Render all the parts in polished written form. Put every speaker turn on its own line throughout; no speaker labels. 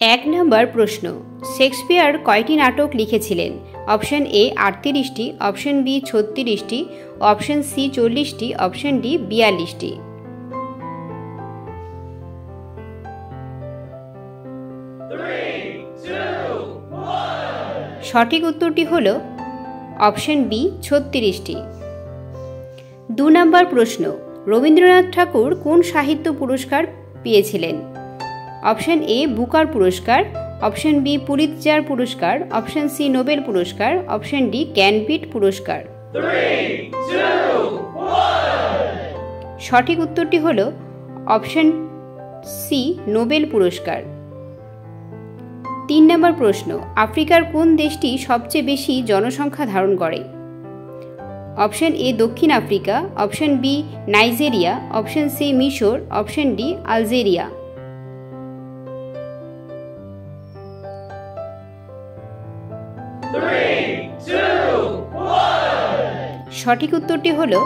एक नम्बर प्रश्न शेक्सपियर कयटी नाटक लिखेছিলেন? ऑप्शन ए 38টি, ऑप्शन बी 36টি, ऑप्शन सी 40টি, ऑप्शन डी 42টি। সঠিক উত্তরটি হলো ऑप्शन बी 36টি। 2 नम्बर प्रश्न रवींद्रनाथ ठाकुर কোন সাহিত্য পুরস্কার পেয়েছিলেন? ऑप्शन ए बुकार पुरस्कार, ऑप्शन बी पुलित्जार पुरस्कार, ऑप्शन सी नोबेल पुरस्कार, ऑप्शन डी ज्ञानपीठ पुरस्कार। 3, 2, 1 সঠিক উত্তরটি হলো ऑप्शन सी नोबेल पुरस्कार। 3 नम्बर प्रश्न आफ्रिकार कोन देशटी सबचेये बेशी जनसंख्या धारण करे? ऑप्शन ए दक्षिण Africa, option B Nigeria, option C मिशर, ऑप्शन डी आलजेरिया। সঠিক উত্তরটি হলো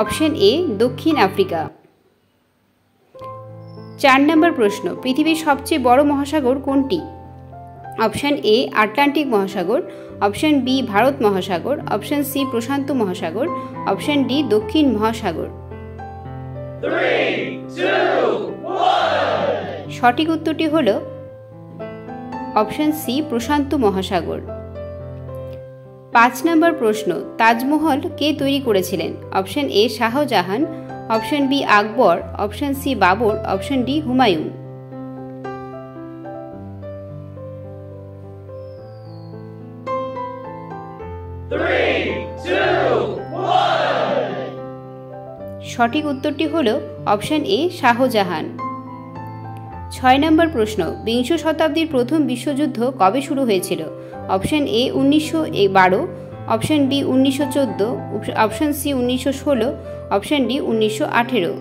ऑप्शन ए दक्षिण आफ्रिका। 4 नम्बर प्रश्न पृथिवीर सबचेये बड़ महासागर कोनटी? ऑप्शन ए आटलान्टिक महासागर, ऑप्शन बी भारत महासागर, ऑप्शन सी प्रशांत महासागर, ऑप्शन डी दक्षिण महासागर। 3, 2, 1 সঠিক উত্তরটি হলো ऑप्शन सी प्रशांत महासागर। 5 नम्बर प्रश्न ताजमहल के तैरी करेছিলেন? Option A Shah Jahan, option B Akbar, option C Babur, option D Humayun. সঠিক উত্তরটি হলো ऑप्शन ए শাহজাহান। 6 नम्बर प्रश्न বিংশ শতাব্দীর প্রথম বিশ্বযুদ্ধ কবে শুরু হয়েছিল? Option A 1912, option B 1914, option C 1916, option D 1918।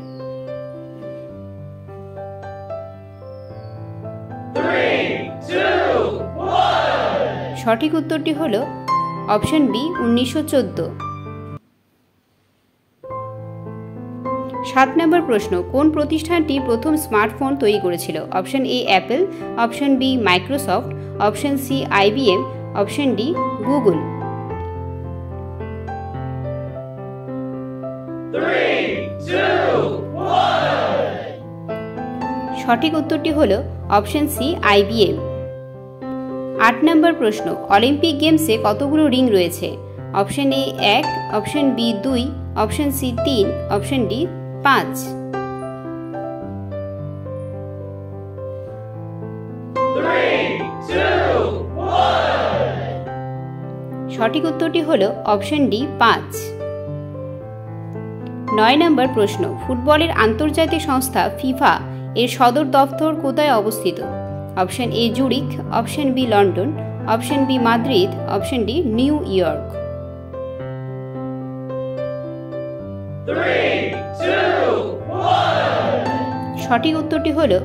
সঠিক উত্তরটি হলো ऑप्शन बी 1914। 7 नम्बर प्रश्न কোন প্রতিষ্ঠানটি প্রথম স্মার্টফোন তৈরি করেছিল? Option A Apple, option B Microsoft, option C IBM, option D Google. 3, 2, 1 সঠিক উত্তরটি হলো ऑप्शन सी IBM। 8 नम्बर प्रश्न অলিম্পিক গেমসে কতগুলো রিং রয়েছে? Option A 1, option B 2, option C 3, option D 5। সঠিক উত্তরটি হলো ऑप्शन डी 5। 9 नम्बर प्रश्न ফুটবলের আন্তর্জাতিক সংস্থা ফিফা এর সদর দফতর কোথায় অবস্থিত? Option A Zurich, option B London, option B Madrid, option D New York. 3, 2, 1 সঠিক উত্তরটি হলো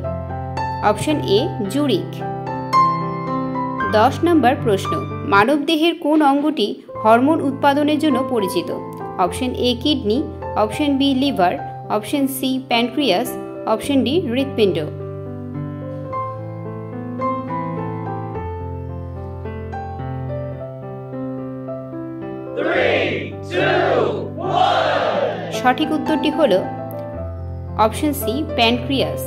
ऑप्शन ए জুরিখ। 10 नम्बर प्रश्न मानवदेहेर कोन अंगटी हरमोन उत्पादनेर जोन्नो परिचित? Option A kidney, option B liver, option C pancreas, option D हृदपिंड। 3, 2, 1 সঠিক উত্তরটি হলো ऑप्शन सी पैनक्रियास।